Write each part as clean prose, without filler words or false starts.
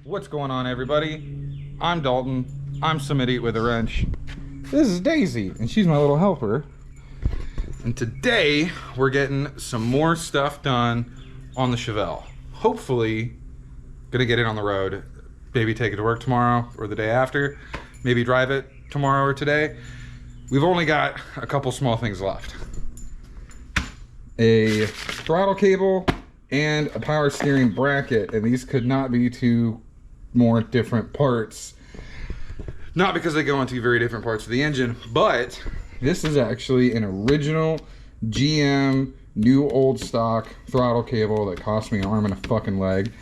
What's going on, everybody? I'm Dalton. I'm some idiot with a wrench. This is Daisy, and she's my little helper. And today, we're getting some more stuff done on the Chevelle. Hopefully, gonna get it on the road. Maybe take it to work tomorrow or the day after. Maybe drive it tomorrow or today. We've only got a couple small things left. A throttle cable and a power steering bracket, and these could not be two more different parts. Not because they go into very different parts of the engine, but this is actually an original GM new old stock throttle cable that cost me an arm and a fucking leg.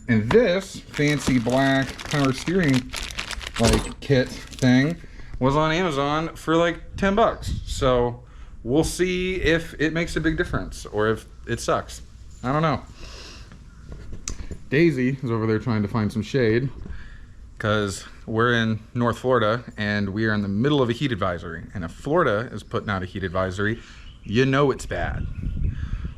And this fancy black power steering like kit thing was on Amazon for like 10 bucks. So we'll see if it makes a big difference or if it sucks. I don't know. Daisy is over there trying to find some shade because we're in North Florida and we are in the middle of a heat advisory. And if Florida is putting out a heat advisory, you know it's bad,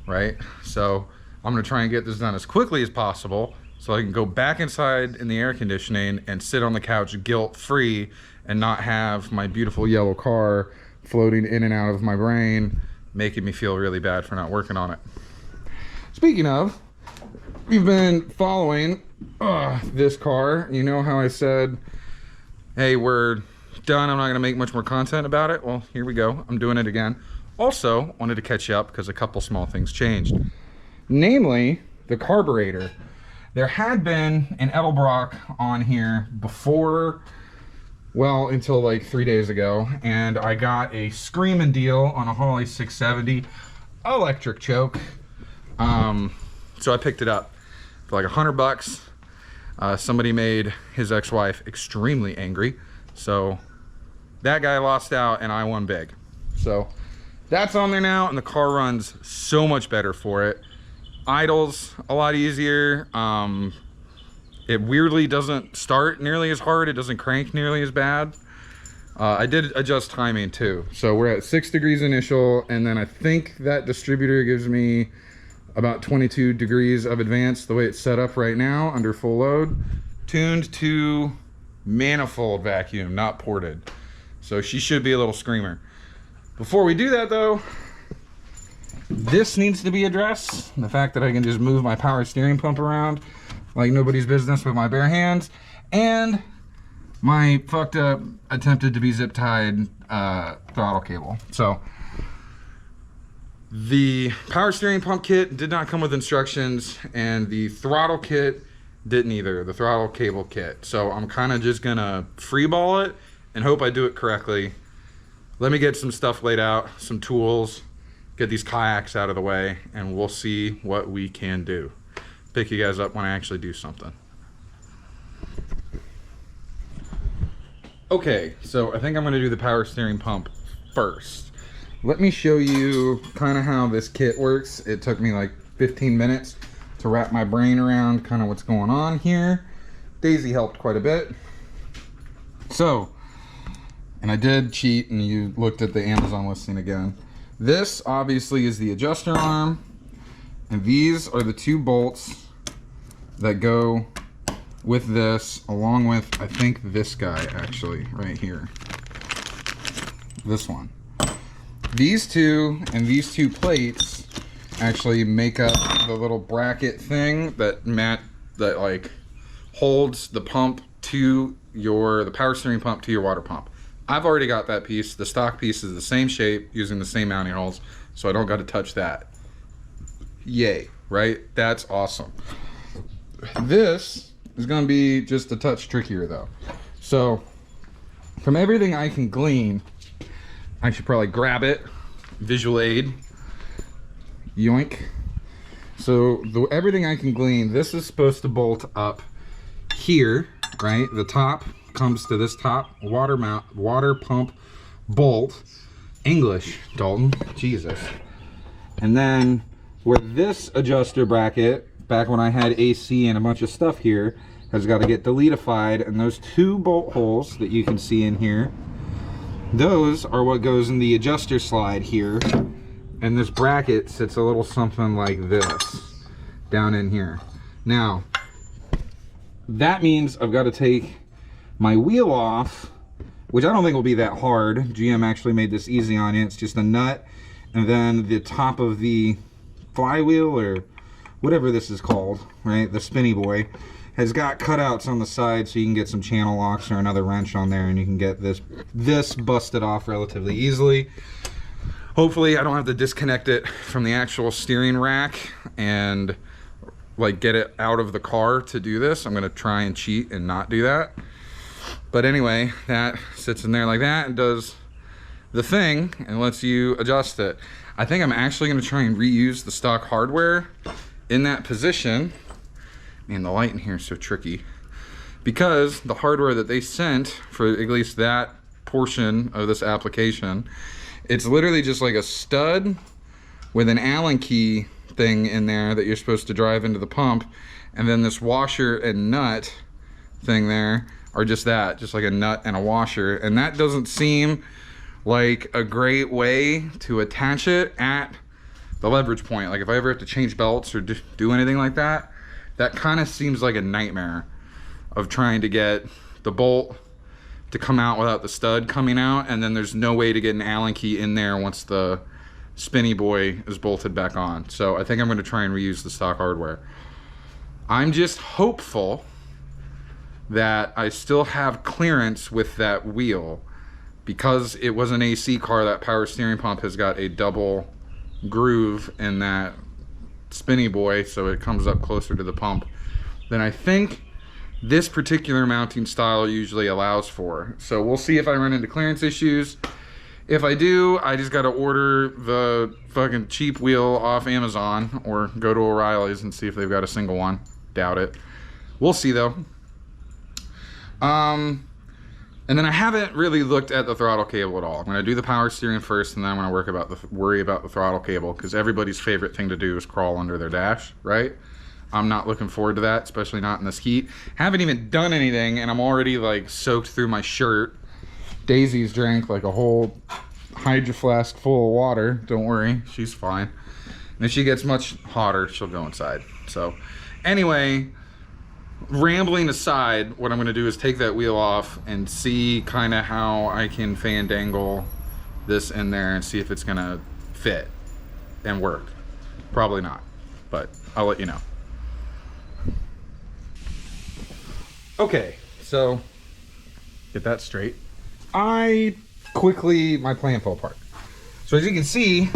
right? So I'm gonna try and get this done as quickly as possible so I can go back inside in the air conditioning and sit on the couch guilt-free and not have my beautiful yellow car floating in and out of my brain, making me feel really bad for not working on it. Speaking of, we've been following this car. You know how I said, hey, we're done, I'm not gonna make much more content about it? Well, here we go, I'm doing it again. Also, wanted to catch you up because a couple small things changed. Namely, the carburetor. There had been an Edelbrock on here before, well, until like 3 days ago, and I got a screaming deal on a Holley 670 electric choke. So I picked it up for like 100 bucks. Somebody made his ex-wife extremely angry. So that guy lost out and I won big. So that's on there now and the car runs so much better for it. Idles a lot easier. It weirdly doesn't start nearly as hard. It doesn't crank nearly as bad. I did adjust timing too. So we're at 6 degrees initial, and then I think that distributor gives me about 22 degrees of advance the way it's set up right now under full load. Tuned to manifold vacuum, not ported. So she should be a little screamer. Before we do that though, this needs to be addressed. The fact that I can just move my power steering pump around like nobody's business with my bare hands, and my fucked up attempted to be zip tied throttle cable. So the power steering pump kit did not come with instructions, and the throttle kit didn't either, the throttle cable kit. So I'm kind of just gonna freeball it and hope I do it correctly. Let me get some stuff laid out, some tools, get these kayaks out of the way, and we'll see what we can do. Pick you guys up when I actually do something. Okay, so I think I'm gonna do the power steering pump first. Let me show you kind of how this kit works. It took me like 15 minutes to wrap my brain around kind of what's going on here. Daisy helped quite a bit. So, and I did cheat and you looked at the Amazon listing again. This obviously is the adjuster arm, and these are the two bolts that go with this, along with, I think, this guy actually, right here. This one. These two and these two plates actually make up the little bracket thing that like holds the pump to the power steering pump to your water pump. I've already got that piece. The stock piece is the same shape using the same mounting holes, so I don't got to touch that. Yay, right? That's awesome. This is going to be just a touch trickier though. So from everything I can glean, I should probably grab it, visual aid, yoink. So everything I can glean, this is supposed to bolt up here, right? The top comes to this top water pump bolt. English, Dalton, Jesus. And then where this adjuster bracket, back when I had AC and a bunch of stuff here, has got to get deletified, and those two bolt holes that you can see in here, those are what goes in the adjuster slide here, and this bracket sits a little something like this down in here. Now, that means I've got to take my wheel off, which I don't think will be that hard. GM actually made this easy on you. It's just a nut, and then the top of the flywheel, or whatever this is called, right? The spinny boy has got cutouts on the side, so you can get some channel locks or another wrench on there, and you can get this busted off relatively easily. Hopefully I don't have to disconnect it from the actual steering rack and like get it out of the car to do this. I'm gonna try and cheat and not do that. But anyway, that sits in there like that and does the thing and lets you adjust it. I think I'm actually gonna try and reuse the stock hardware in that position. Man, the light in here is so tricky, because the hardware that they sent for at least that portion of this application, it's literally just like a stud with an Allen key thing in there that you're supposed to drive into the pump, and then this washer and nut thing there are just that, just like a nut and a washer. And that doesn't seem like a great way to attach it at the leverage point. Like if I ever have to change belts or do anything like that, that kind of seems like a nightmare of trying to get the bolt to come out without the stud coming out, and then there's no way to get an Allen key in there once the spinny boy is bolted back on. So I think I'm going to try and reuse the stock hardware. I'm just hopeful that I still have clearance with that wheel, because it was an AC car. That power steering pump has got a double groove in that spinny boy, so it comes up closer to the pump than I think this particular mounting style usually allows for. So we'll see if I run into clearance issues. If I do, I just got to order the fucking cheap wheel off Amazon or go to O'Reilly's and see if they've got a single one. Doubt it. We'll see though. And then I haven't really looked at the throttle cable at all. I'm gonna do the power steering first, and then I'm gonna worry about the throttle cable, because everybody's favorite thing to do is crawl under their dash, right? I'm not looking forward to that, especially not in this heat. Haven't even done anything, and I'm already like soaked through my shirt. Daisy's drank like a whole Hydro Flask full of water. Don't worry, she's fine. And if she gets much hotter, she'll go inside. So anyway, rambling aside, what I'm going to do is take that wheel off and see kind of how I can fandangle this in there and see if it's going to fit and work. Probably not, but I'll let you know. Okay, so get that straight. My plan fell apart. So as you can see,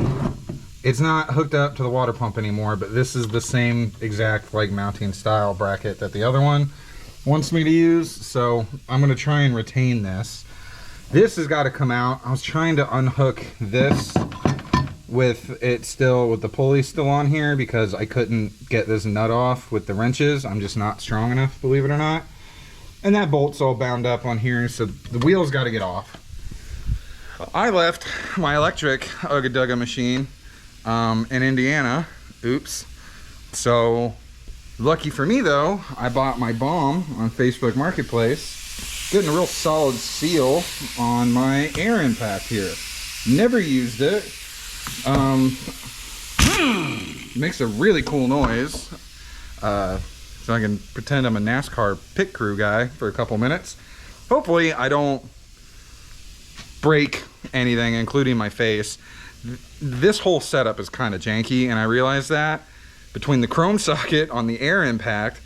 it's not hooked up to the water pump anymore, but this is the same exact like mounting style bracket that the other one wants me to use. So I'm gonna try and retain this. This has got to come out. I was trying to unhook this with the pulley still on here, because I couldn't get this nut off with the wrenches. I'm just not strong enough, believe it or not. And that bolt's all bound up on here, so the wheel's got to get off. I left my electric Ugga Dugga machine in Indiana. Oops. So lucky for me though, I bought my bomb on Facebook Marketplace, getting a real solid seal on my air impact here. Never used it. Makes a really cool noise. So I can pretend I'm a NASCAR pit crew guy for a couple minutes. Hopefully I don't break anything, including my face. This whole setup is kind of janky, and I realize that. Between the chrome socket on the air impact,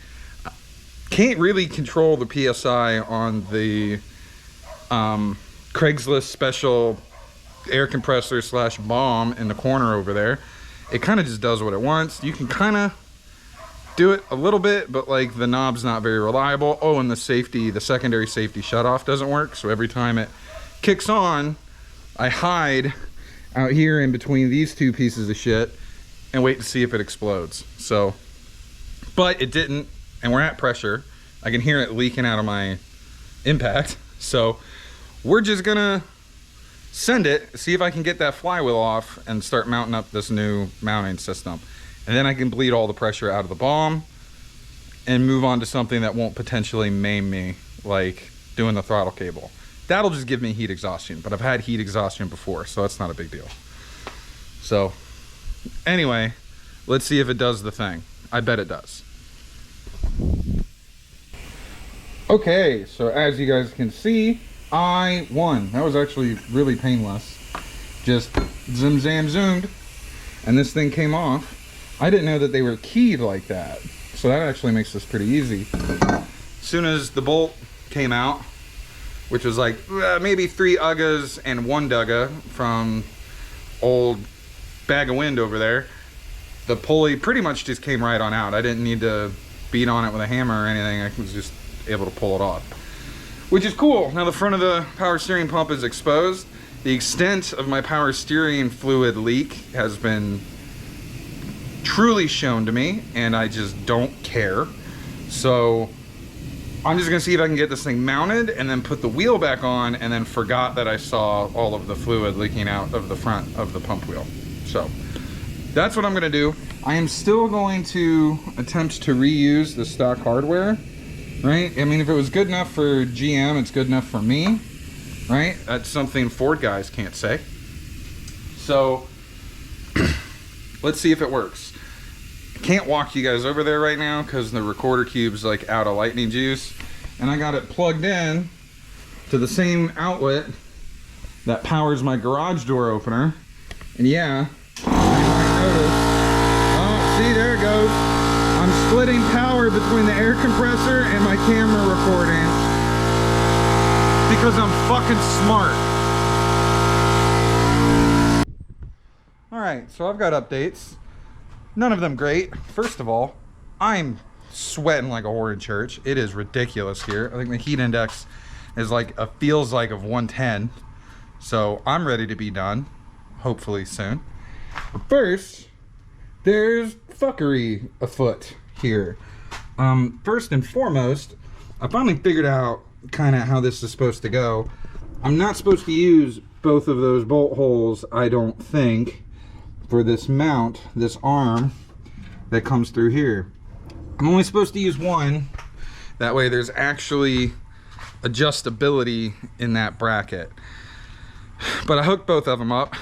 can't really control the PSI on the Craigslist special air compressor / bomb in the corner over there. It kind of just does what it wants. You can kind of do it a little bit, but like the knob's not very reliable. Oh, and the secondary safety shutoff doesn't work, so every time it kicks on, I hide out here in between these two pieces of shit and wait to see if it explodes. So, but it didn't, and we're at pressure. I can hear it leaking out of my impact. So we're just gonna send it, see if I can get that flywheel off and start mounting up this new mounting system. And then I can bleed all the pressure out of the bomb and move on to something that won't potentially maim me, like doing the throttle cable. That'll just give me heat exhaustion, but I've had heat exhaustion before, so that's not a big deal. So anyway, let's see if it does the thing. I bet it does. Okay, so as you guys can see, I won. That was actually really painless. Just zoom, zam, zoomed, and this thing came off. I didn't know that they were keyed like that, so that actually makes this pretty easy. As soon as the bolt came out, which was like maybe 3 Uggas and 1 Dugga from old bag of wind over there, the pulley pretty much just came right on out. I didn't need to beat on it with a hammer or anything. I was just able to pull it off, which is cool. Now the front of the power steering pump is exposed. The extent of my power steering fluid leak has been truly shown to me, and I just don't care. So I'm just gonna see if I can get this thing mounted and then put the wheel back on, and then forgot that I saw all of the fluid leaking out of the front of the pump wheel. So that's what I'm gonna do. I am still going to attempt to reuse the stock hardware, right? I mean, if it was good enough for GM, it's good enough for me, right? That's something Ford guys can't say. So let's see if it works. I can't walk you guys over there right now because the recorder cube's like out of lightning juice, and I got it plugged in to the same outlet that powers my garage door opener. And yeah, you might notice, oh, see, there it goes. I'm splitting power between the air compressor and my camera recording because I'm fucking smart. All right, so I've got updates. None of them great. First of all, I'm sweating like a whore in church. It is ridiculous here. I think the heat index is like feels like of 110. So I'm ready to be done, hopefully soon. But first, there's fuckery afoot here. First and foremost, I finally figured out kind of how this is supposed to go. I'm not supposed to use both of those bolt holes, I don't think, for this mount, this arm that comes through here. I'm only supposed to use one. That way there's actually adjustability in that bracket. But I hooked both of them up,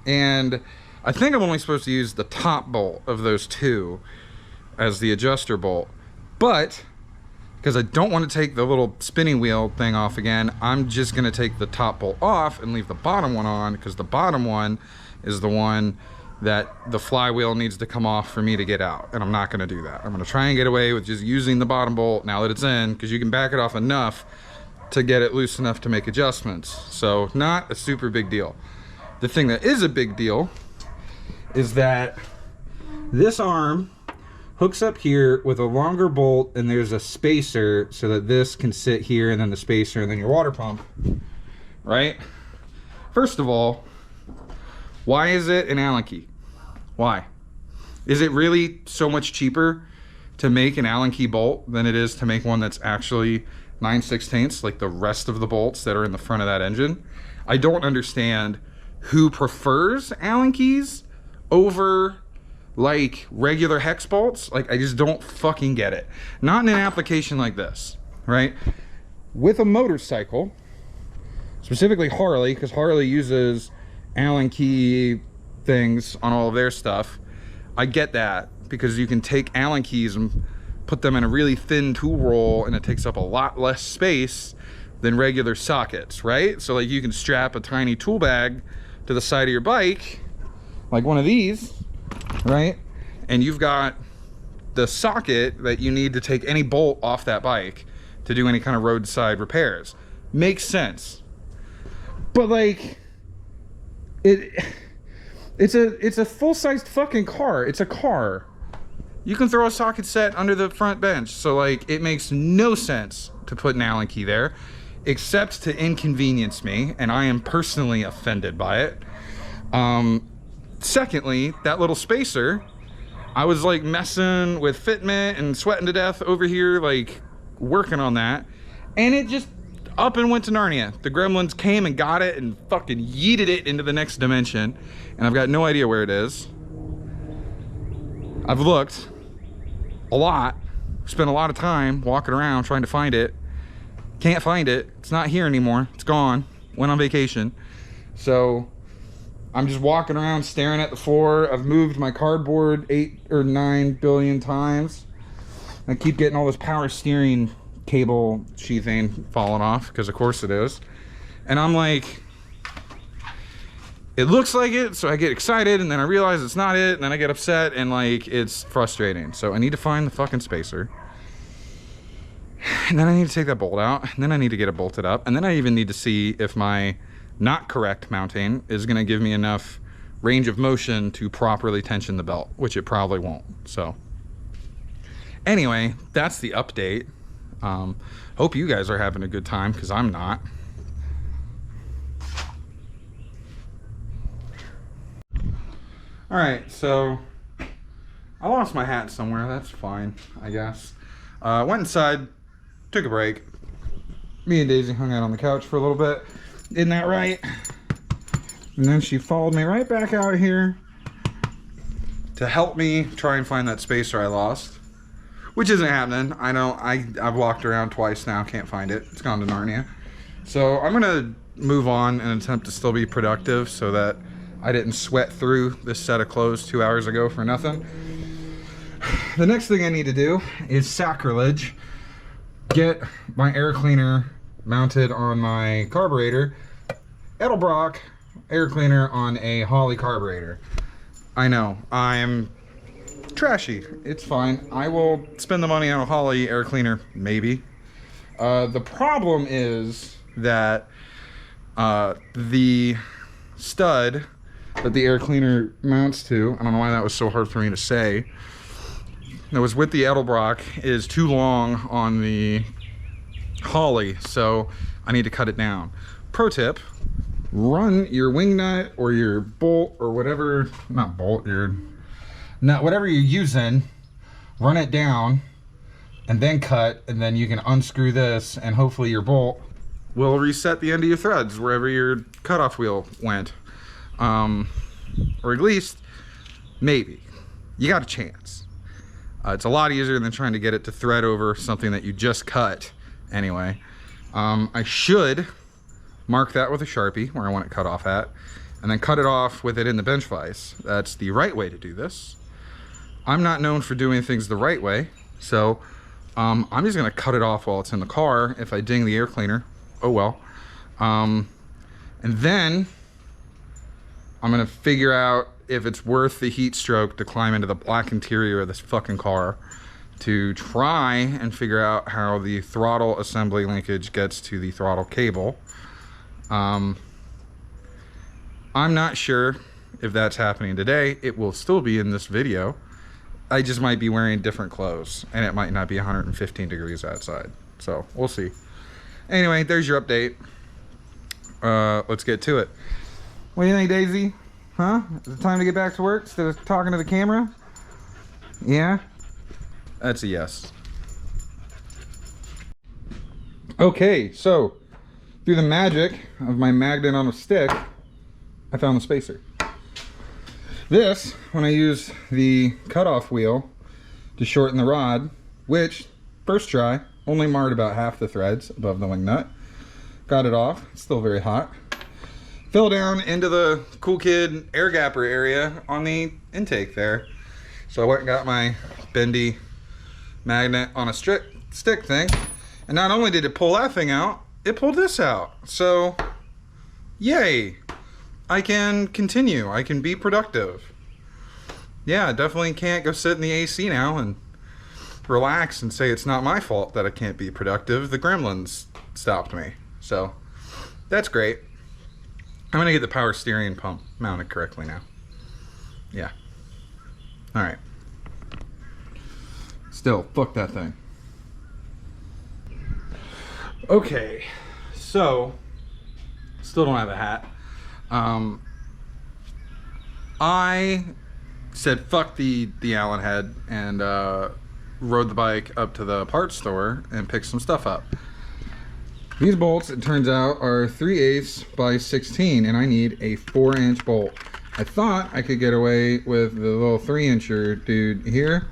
and I think I'm only supposed to use the top bolt of those two as the adjuster bolt. But because I don't want to take the little spinning wheel thing off again, I'm just going to take the top bolt off and leave the bottom one on, because the bottom one is the one that the flywheel needs to come off for me to get out, and I'm not going to do that. I'm going to try and get away with just using the bottom bolt now that it's in, because you can back it off enough to get it loose enough to make adjustments. So not a super big deal. The thing that is a big deal is that this arm hooks up here with a longer bolt, and there's a spacer so that this can sit here, and then the spacer, and then your water pump, right? First of all, why is it an Allen key? Why? Is it really so much cheaper to make an Allen key bolt than it is to make one that's actually 9/16 like the rest of the bolts that are in the front of that engine? I don't understand who prefers Allen keys over like regular hex bolts. Like, I just don't fucking get it. Not in an application like this, right? With a motorcycle, specifically Harley, because Harley uses Allen key things on all of their stuff. I get that, because you can take Allen keys and put them in a really thin tool roll, and it takes up a lot less space than regular sockets, right? So like, you can strap a tiny tool bag to the side of your bike, like one of these, right? And you've got the socket that you need to take any bolt off that bike to do any kind of roadside repairs. Makes sense. But like, it's a full-sized fucking car. It's a car. You can throw a socket set under the front bench. So like, it makes no sense to put an Allen key there, except to inconvenience me, and I am personally offended by it. Secondly, that little spacer, I was like messing with fitment and sweating to death over here, like working on that, and it just up and went to Narnia. The gremlins came and got it and fucking yeeted it into the next dimension, and I've got no idea where it is. I've looked a lot, spent a lot of time walking around trying to find it. Can't find it. It's not here anymore. It's gone. Went on vacation. So I'm just walking around staring at the floor. I've moved my cardboard 8 or 9 billion times. I keep getting all this power steering cable sheathing falling off, because of course it is. And I'm like, it looks like it, so I get excited, and then I realize it's not it, and then I get upset, and like, it's frustrating. So I need to find the fucking spacer. And then I need to take that bolt out, and then I need to get it bolted up, and then I even need to see if my not correct mounting is gonna give me enough range of motion to properly tension the belt, which it probably won't. So anyway, that's the update. Hope you guys are having a good time, because I'm not. All right, so I lost my hat somewhere. That's fine, I guess. Went inside, took a break. Me and Daisy hung out on the couch for a little bit. Isn't that right? And then she followed me right back out here to help me try and find that spacer I lost, which isn't happening. I know I've walked around twice now, can't find it. It's gone to Narnia. So I'm gonna move on and attempt to still be productive so that I didn't sweat through this set of clothes 2 hours ago for nothing. The next thing I need to do is sacrilege. Get my air cleaner mounted on my carburetor. Edelbrock air cleaner on a Holley carburetor. I know, I'm trashy. It's fine. I will spend the money on a Holley air cleaner, maybe. The problem is that the stud that the air cleaner mounts to, I don't know why that was so hard for me to say, that was with the Edelbrock, is too long on the Holley, so I need to cut it down. Pro tip, run your wing nut or your bolt or whatever, not bolt, your nut, whatever you're using, run it down and then cut, and then you can unscrew this, and hopefully your bolt will reset the end of your threads wherever your cutoff wheel went. Or at least, maybe. You got a chance. It's a lot easier than trying to get it to thread over something that you just cut. Anyway, I should mark that with a Sharpie where I want it cut off at, and then cut it off with it in the bench vise. That's the right way to do this. I'm not known for doing things the right way, so I'm just gonna cut it off while it's in the car. If I ding the air cleaner, oh well. And then I'm gonna figure out if it's worth the heat stroke to climb into the black interior of this fucking car to try and figure out how the throttle assembly linkage gets to the throttle cable. I'm not sure if that's happening today. It will still be in this video. I just might be wearing different clothes, and it might not be 115 degrees outside. So we'll see. Anyway, there's your update. Let's get to it. What do you think, Daisy? Huh? Is it time to get back to work instead of talking to the camera? Yeah? That's a yes. Okay, so through the magic of my magnet on a stick, I found the spacer. This, when I use the cutoff wheel to shorten the rod, which, first try, only marred about half the threads above the wing nut. Got it off, it's still very hot. Fell down into the Cool Kid air gapper area on the intake there. So I went and got my bendy magnet on a stick thing, and not only did it pull that thing out, it pulled this out. So, yay! I can continue. I can be productive. Yeah, definitely can't go sit in the AC now and relax and say it's not my fault that I can't be productive. The gremlins stopped me. So, that's great. I'm gonna get the power steering pump mounted correctly now. Yeah. Alright. Still, fuck that thing. Okay. So, still don't have a hat. I said fuck the Allen head and rode the bike up to the parts store and picked some stuff up. These bolts, it turns out, are 3/8 by 16, and I need a 4-inch bolt. I thought I could get away with the little 3-incher dude here.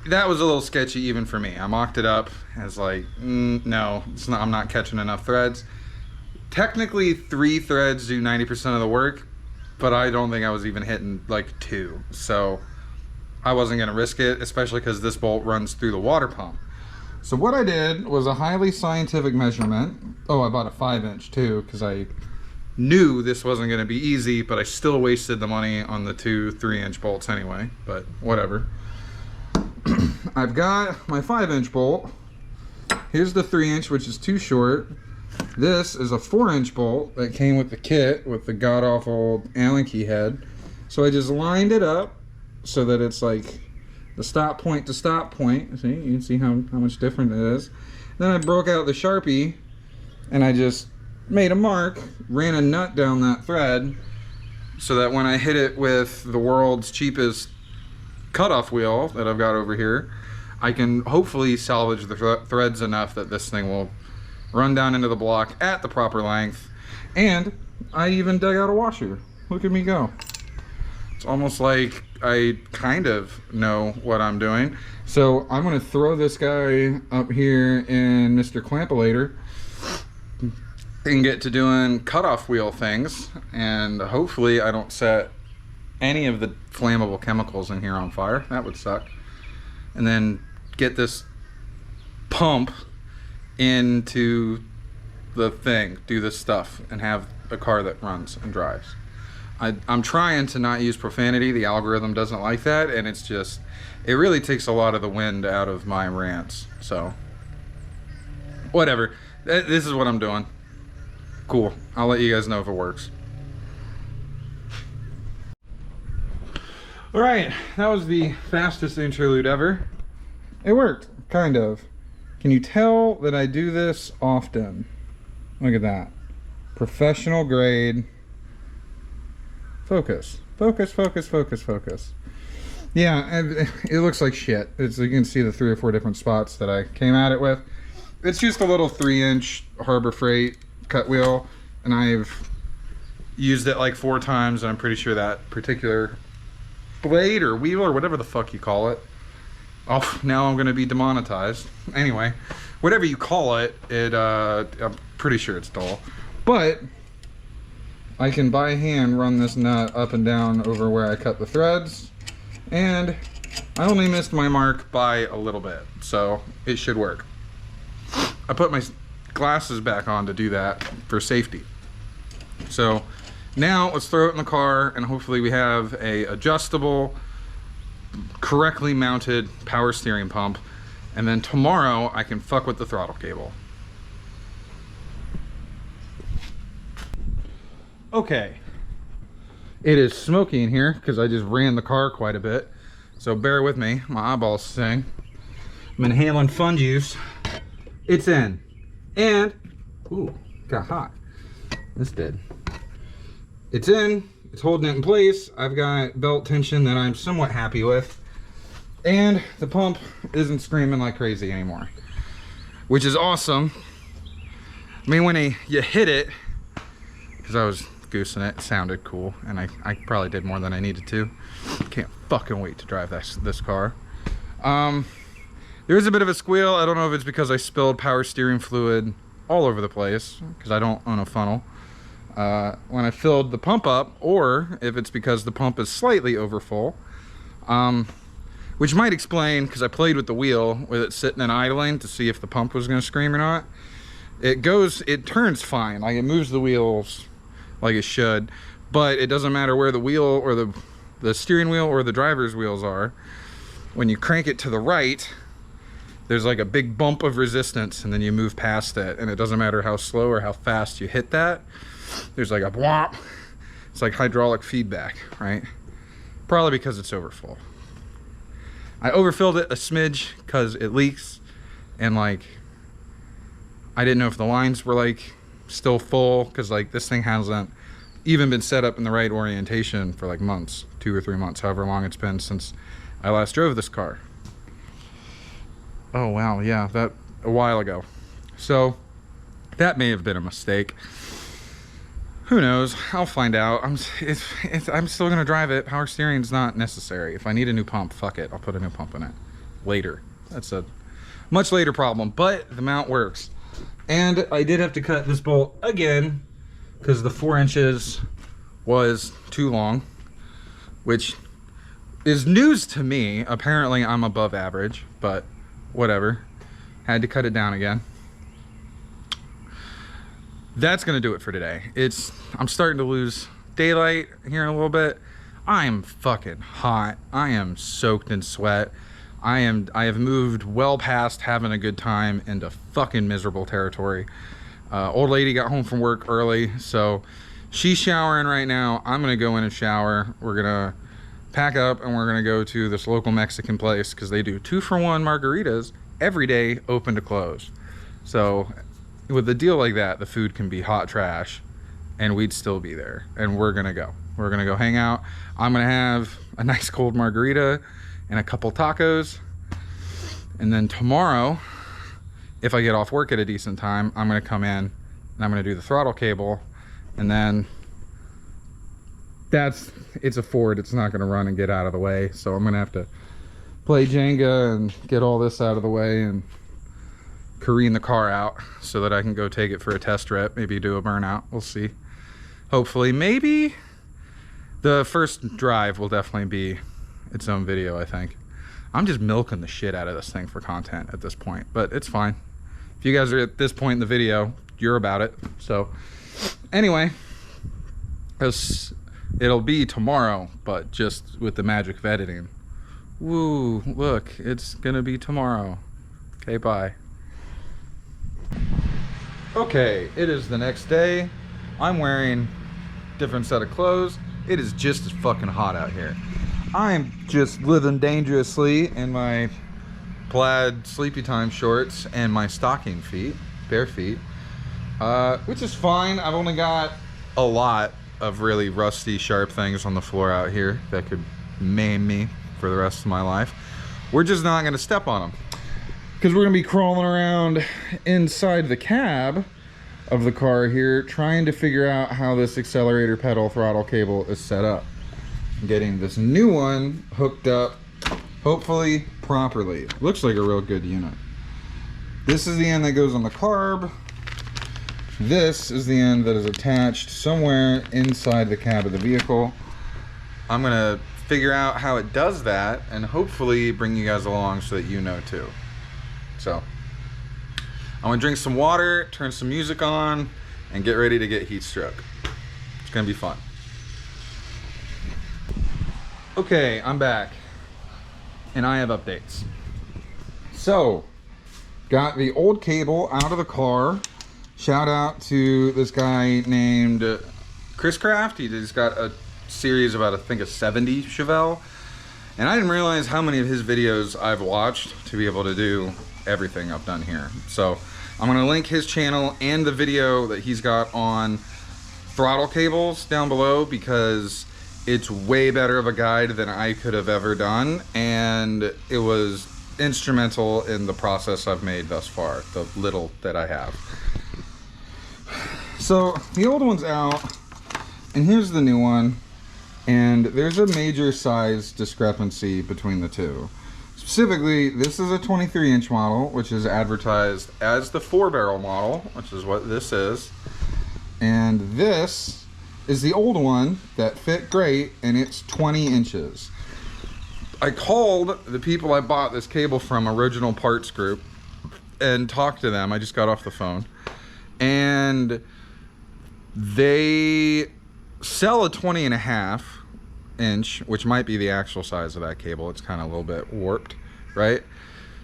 That was a little sketchy even for me. I mocked it up as like, no, it's not, I'm not catching enough threads. Technically 3 threads do 90% of the work, but I don't think I was even hitting like 2. So I wasn't gonna risk it, especially because this bolt runs through the water pump. So what I did was a highly scientific measurement. Oh, I bought a 5-inch too, because I knew this wasn't going to be easy, but I still wasted the money on the 2 3-inch bolts anyway, but whatever. I've got my 5-inch bolt. Here's the 3-inch, which is too short. This is a 4-inch bolt that came with the kit with the god-awful Allen key head. So I just lined it up so that it's like the stop point to stop point. See, you can see how much different it is. Then I broke out the Sharpie and I just made a mark, ran a nut down that thread so that when I hit it with the world's cheapest cutoff wheel that I've got over here, I can hopefully salvage the threads enough that this thing will run down into the block at the proper length. And I even dug out a washer. Look at me go. It's almost like I kind of know what I'm doing. So I'm gonna throw this guy up here in Mr. Clampolator and get to doing cutoff wheel things, and hopefully I don't set any of the flammable chemicals in here on fire. That would suck. And then get this pump into the thing, do this stuff, and have a car that runs and drives. I'm trying to not use profanity. The algorithm doesn't like that, and it's just, it really takes a lot of the wind out of my rants. So, whatever. This is what I'm doing. Cool. I'll let you guys know if it works. All right, that was the fastest interlude ever. It worked, kind of. Can you tell that I do this often? Look at that. Professional grade. Focus. Focus, focus, focus, focus. Yeah, and it looks like shit. You can see the 3 or 4 different spots that I came at it with. It's just a little 3-inch Harbor Freight cut wheel, and I've used it like 4 times, and I'm pretty sure that particular blade or wheel or whatever the fuck you call it. Oh, now I'm gonna be demonetized. Anyway, whatever you call it, I'm pretty sure it's dull. But I can by hand run this nut up and down over where I cut the threads, and I only missed my mark by a little bit, so it should work. I put my glasses back on to do that for safety. So now let's throw it in the car, and hopefully we have a adjustable, correctly mounted power steering pump, and then tomorrow I can fuck with the throttle cable. Okay, it is smoky in here because I just ran the car quite a bit, so bear with me, my eyeballs sting. I'm inhaling fun juice. It's in, and ooh, got hot. This did. It's in, it's holding it in place. I've got belt tension that I'm somewhat happy with, and the pump isn't screaming like crazy anymore, which is awesome. I mean, when you hit it, because I was goosing it, sounded cool, and I probably did more than I needed to. Can't fucking wait to drive this car. There's a bit of a squeal. I don't know if it's because I spilled power steering fluid all over the place, because I don't own a funnel, when I filled the pump up, or if it's because the pump is slightly over full, which might explain, because I played with the wheel with it sitting and idling to see if the pump was going to scream or not. It turns fine, like it moves the wheels like it should, but it doesn't matter where the wheel or the steering wheel or the driver's wheels are. When you crank it to the right, there's like a big bump of resistance, and then you move past it, and it doesn't matter how slow or how fast you hit that, there's like a whomp. It's like hydraulic feedback, right? Probably because it's overfull. I overfilled it a smidge because it leaks, and like I didn't know if the lines were like still full, because like this thing hasn't even been set up in the right orientation for like months, 2 or 3 months, however long it's been since I last drove this car. Oh wow, yeah, that a while ago. So that may have been a mistake. Who knows? I'll find out. I'm still gonna drive it. Power steering's not necessary. If I need a new pump, fuck it, I'll put a new pump in it later. That's a much later problem, but the mount works. And I did have to cut this bolt again because the 4 inches was too long, which is news to me. Apparently I'm above average, but whatever. Had to cut it down again. That's gonna do it for today. I'm starting to lose daylight here in a little bit. I am fucking hot. I am soaked in sweat. I have moved well past having a good time into fucking miserable territory. Old lady got home from work early, so she's showering right now. I'm gonna go in and shower. We're gonna pack up and we're gonna go to this local Mexican place because they do 2-for-1 margaritas every day, open to close. So with a deal like that, the food can be hot trash and we'd still be there. And we're gonna go hang out. I'm gonna have a nice cold margarita and a couple tacos. And then tomorrow, if I get off work at a decent time, I'm gonna come in and I'm gonna do the throttle cable. And then it's a Ford, it's not gonna run and get out of the way. So I'm gonna have to play Jenga and get all this out of the way and careen the car out so that I can go take it for a test rep, maybe do a burnout, we'll see. Hopefully, maybe the first drive will definitely be its own video, I think. I'm just milking the shit out of this thing for content at this point, but it's fine. If you guys are at this point in the video, you're about it. So anyway, it'll be tomorrow, but just with the magic of editing. Woo, look, it's gonna be tomorrow. Okay, bye. Okay, it is the next day. I'm wearing a different set of clothes. It is just as fucking hot out here. I'm just living dangerously in my plaid sleepy time shorts and my stocking feet, bare feet, which is fine. I've only got a lot of really rusty, sharp things on the floor out here that could maim me for the rest of my life. We're just not gonna step on them because we're gonna be crawling around inside the cab of the car here trying to figure out how this accelerator pedal throttle cable is set up. I'm getting this new one hooked up, hopefully properly. Looks like a real good unit. This is the end that goes on the carb. This is the end that is attached somewhere inside the cab of the vehicle. I'm gonna figure out how it does that and hopefully bring you guys along so that you know too. So I'm gonna drink some water, turn some music on, and get ready to get heat stroke. It's gonna be fun. Okay, I'm back and I have updates. So, got the old cable out of the car. Shout out to this guy named Chris Craft. He's got a series of about, I think, a 70 Chevelle. And I didn't realize how many of his videos I've watched to be able to do everything I've done here. So I'm gonna link his channel and the video that he's got on throttle cables down below because it's way better of a guide than I could have ever done. And it was instrumental in the process I've made thus far, the little that I have. So the old one's out and here's the new one. And there's a major size discrepancy between the two. Specifically, this is a 23-inch model, which is advertised as the 4-barrel model, which is what this is. And this is the old one that fit great, and it's 20 inches. I called the people I bought this cable from, Original Parts Group, and talked to them. I just got off the phone. And they sell a 20.5 inch, which might be the actual size of that cable. It's kind of a little bit warped, right?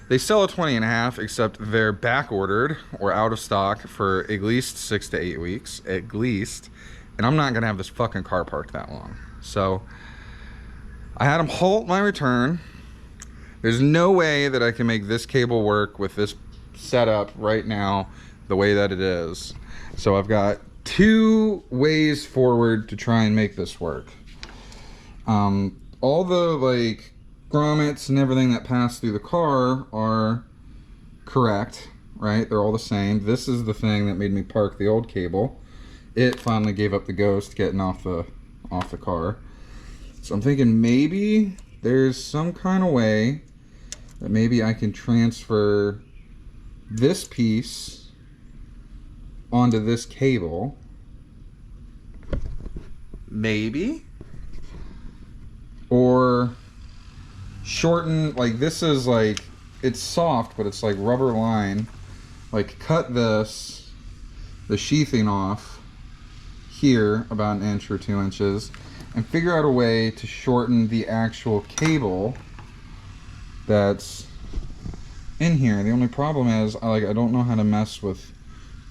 They sell a 20.5, except they're back ordered or out of stock for at least 6 to 8 weeks, at least. And I'm not gonna have this fucking car parked that long. So I had them halt my return. There's no way that I can make this cable work with this setup right now the way that it is. So I've got 2 ways forward to try and make this work. All the like grommets and everything that pass through the car are correct, right? They're all the same. This is the thing that made me park the old cable. It finally gave up the ghost getting off the car. So I'm thinking maybe there's some kind of way that maybe I can transfer this piece onto this cable. Maybe. Or shorten, like this is like it's soft, but it's like rubber line. Like cut this, the sheathing off here about 1 inch or 2 inches, and figure out a way to shorten the actual cable that's in here. The only problem is I don't know how to mess with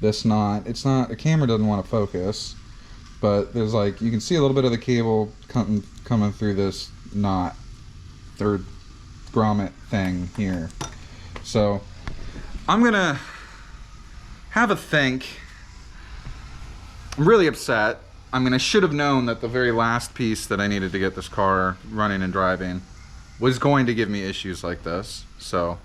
this knot. It's not, the camera doesn't want to focus, but there's like, you can see a little bit of the cable coming through this knot, third grommet thing here. So I'm gonna have a think. I'm really upset. I should have known that the very last piece that I needed to get this car running and driving was going to give me issues like this. So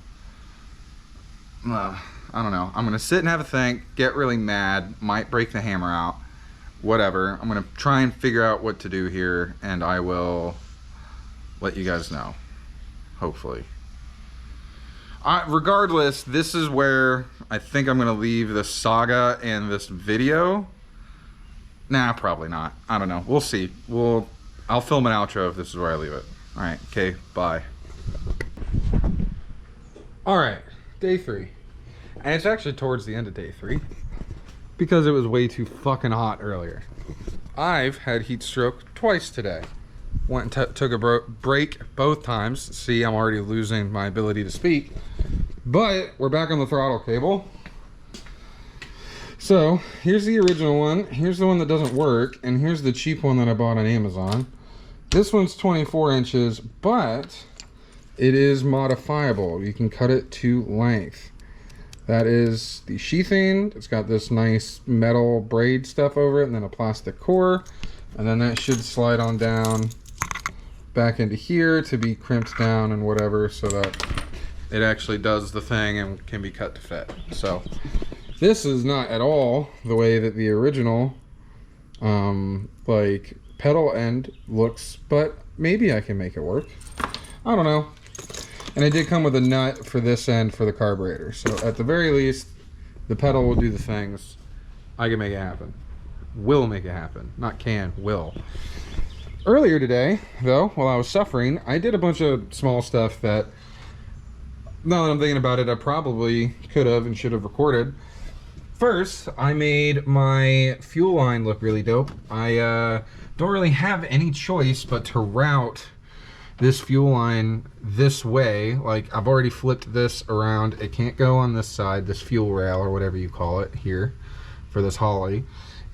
I don't know. I'm gonna sit and have a think, get really mad, might break the hammer out, whatever. I'm gonna try and figure out what to do here, and I will let you guys know, hopefully. Regardless, this is where I think I'm gonna leave this saga and this video. Nah, probably not. I don't know. We'll see. I'll film an outro if this is where I leave it. All right. Okay. Bye. All right. Day 3. And it's actually towards the end of day 3 because it was way too fucking hot earlier. I've had heat stroke twice today. Went and took a break both times. See, I'm already losing my ability to speak. But we're back on the throttle cable. So here's the original one. Here's the one that doesn't work. And here's the cheap one that I bought on Amazon. This one's 24 inches, but it is modifiable. You can cut it to length. That is the sheathing. It's got this nice metal braid stuff over it and then a plastic core. And then that should slide on down back into here to be crimped down and whatever, so that it actually does the thing and can be cut to fit. So this is not at all the way that the original like pedal end looks, but maybe I can make it work. I don't know. And it did come with a nut for this end for the carburetor. So at the very least, the pedal will do the things. I can make it happen. Will make it happen. Not can, will. Earlier today, though, while I was suffering, I did a bunch of small stuff that, now that I'm thinking about it, I probably could have and should have recorded. First, I made my fuel line look really dope. I don't really have any choice but to route this fuel line this way. Like, I've already flipped this around. It can't go on this side, this fuel rail or whatever you call it here for this Holly.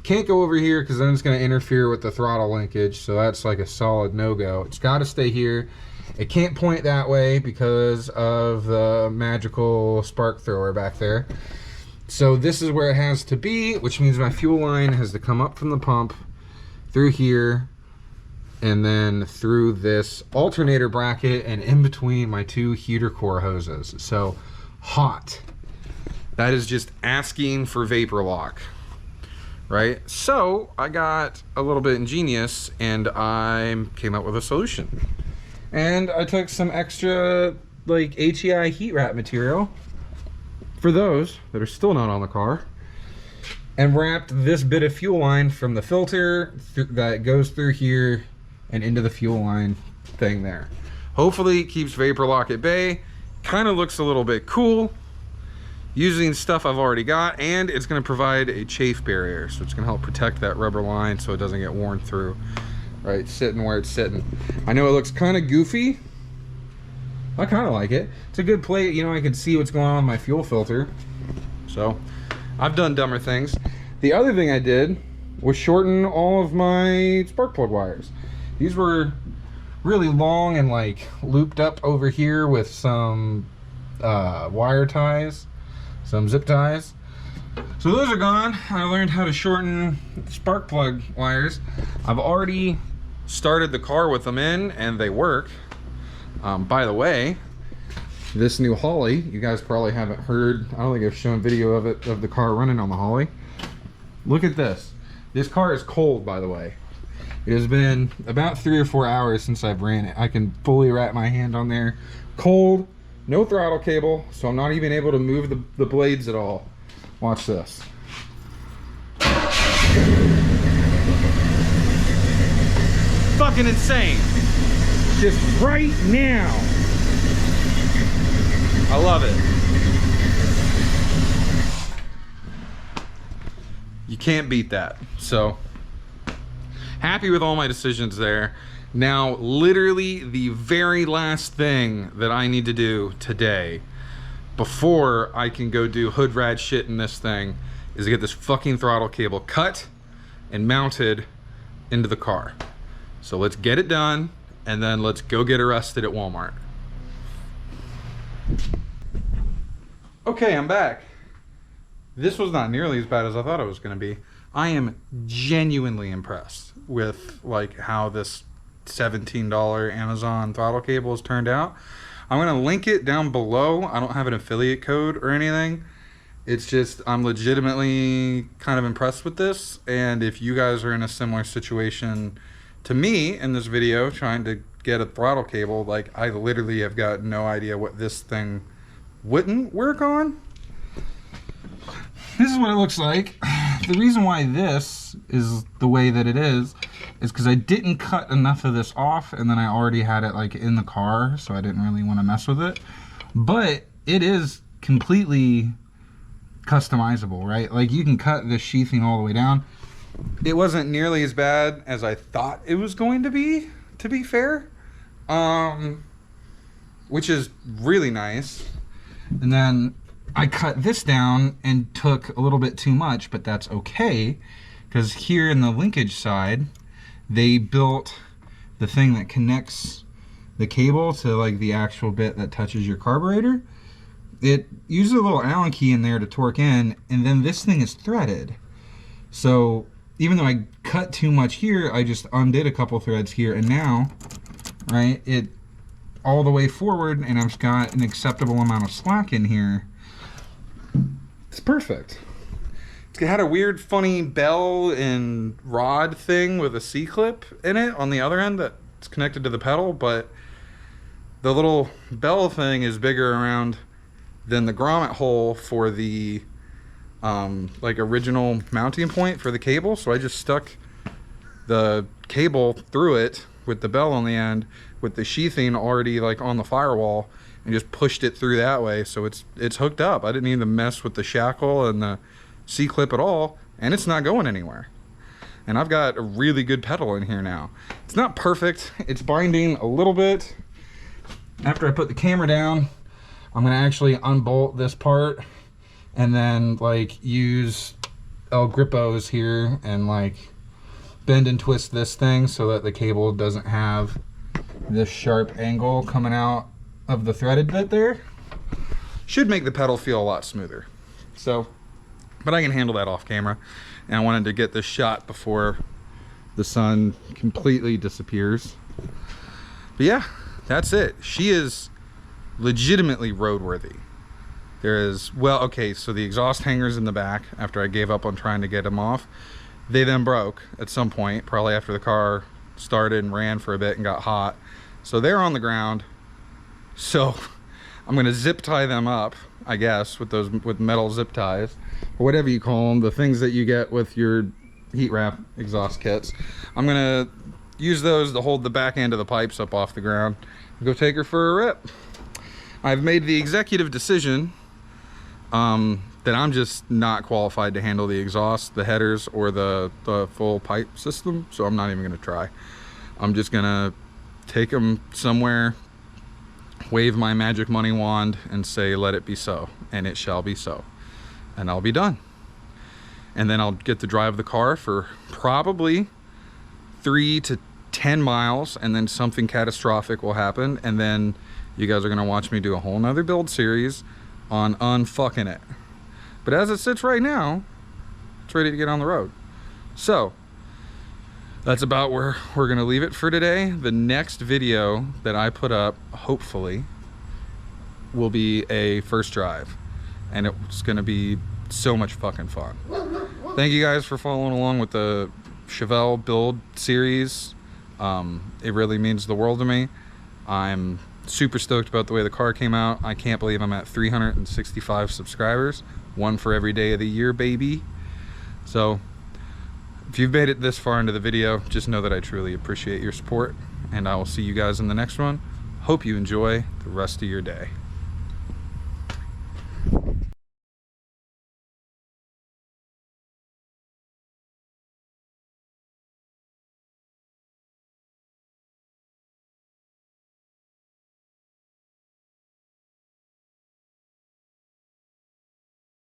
Can't go over here because then it's going to interfere with the throttle linkage, so that's like a solid no-go. It's got to stay here. It can't point that way because of the magical spark thrower back there. So this is where it has to be, which means my fuel line has to come up from the pump through here and then through this alternator bracket and in between my 2 heater core hoses. So hot. That is just asking for vapor lock, right? So I got a little bit ingenious and I came up with a solution. And I took some extra like HEI heat wrap material for those that are still not on the car and wrapped this bit of fuel line from the filter that goes through here and into the fuel line thing there. Hopefully it keeps vapor lock at bay. Kind of looks a little bit cool using stuff I've already got, and it's going to provide a chafe barrier, so it's going to help protect that rubber line so it doesn't get worn through, right? Sitting where it's sitting. I know it looks kind of goofy. I kind of like it. It's a good plate, you know. I can see what's going on with my fuel filter. So I've done dumber things. The other thing I did was shorten all of my spark plug wires. These were really long and like looped up over here with some wire ties, some zip ties. So those are gone. I learned how to shorten spark plug wires. I've already started the car with them in and they work. By the way, this new Holly, you guys probably haven't heard, I don't think I've shown video of it, of the car running on the Holly. Look at this. This car is cold, by the way. It has been about 3 or 4 hours since I've ran it. I can fully wrap my hand on there. Cold, no throttle cable, so I'm not even able to move the blades at all. Watch this. Fucking insane. Just right now. I love it. You can't beat that. So happy with all my decisions there. Now, literally the very last thing that I need to do today before I can go do hood rad shit in this thing is to get this fucking throttle cable cut and mounted into the car. So let's get it done, and then let's go get arrested at Walmart. Okay, I'm back. This was not nearly as bad as I thought it was gonna be. I am genuinely impressed with like how this $17 Amazon throttle cable has turned out. I'm gonna link it down below. I don't have an affiliate code or anything. It's just, I'm legitimately kind of impressed with this. And if you guys are in a similar situation to me in this video, trying to get a throttle cable, like I literally have got no idea what this thing wouldn't work on. This is what it looks like. The reason why this is the way that it is because I didn't cut enough of this off, and then I already had it like in the car, so I didn't really want to mess with it. But it is completely customizable, right? Like you can cut the sheathing all the way down. It wasn't nearly as bad as I thought it was going to be fair. Which is really nice. And then I cut this down and took a little bit too much, but that's okay, because here in the linkage side, they built the thing that connects the cable to like the actual bit that touches your carburetor. It uses a little Allen key in there to torque in, and then this thing is threaded. So even though I cut too much here, I just undid a couple threads here, and now, right, it all the way forward, and I've got an acceptable amount of slack in here. It's perfect. It had a weird funny bell and rod thing with a C-clip in it on the other end that's connected to the pedal, but the little bell thing is bigger around than the grommet hole for the like original mounting point for the cable. So I just stuck the cable through it with the bell on the end with the sheathing already like on the firewall, and just pushed it through that way, so it's hooked up. I didn't need to mess with the shackle and the C-clip at all, and it's not going anywhere. And I've got a really good pedal in here now. It's not perfect, it's binding a little bit. After I put the camera down, I'm gonna actually unbolt this part and then like use El Grippos here and like bend and twist this thing so that the cable doesn't have this sharp angle coming out of the threaded bit there. Should make the pedal feel a lot smoother. So, but I can handle that off camera, and I wanted to get this shot before the sun completely disappears. But yeah, that's it. She is legitimately roadworthy. There is, well, okay, so the exhaust hangers in the back, after I gave up on trying to get them off, they then broke at some point, probably after the car started and ran for a bit and got hot. So they're on the ground. So I'm gonna zip tie them up, I guess, with metal zip ties, or whatever you call them, the things that you get with your heat wrap exhaust kits. I'm gonna use those to hold the back end of the pipes up off the ground and go take her for a rip. I've made the executive decision that I'm just not qualified to handle the exhaust, the headers, or the full pipe system, so I'm not even gonna try. I'm just gonna take them somewhere, wave my magic money wand, and say, let it be so, and it shall be so, and I'll be done. And then I'll get to drive the car for probably 3 to 10 miles, and then something catastrophic will happen, and then you guys are gonna watch me do a whole nother build series on unfucking it. But as it sits right now, it's ready to get on the road. So that's about where we're gonna leave it for today. The next video that I put up, hopefully, will be a first drive, and it's gonna be so much fucking fun. Thank you guys for following along with the Chevelle build series. It really means the world to me. I'm super stoked about the way the car came out. I can't believe I'm at 365 subscribers, one for every day of the year, baby. So if you've made it this far into the video, just know that I truly appreciate your support, and I will see you guys in the next one. Hope you enjoy the rest of your day.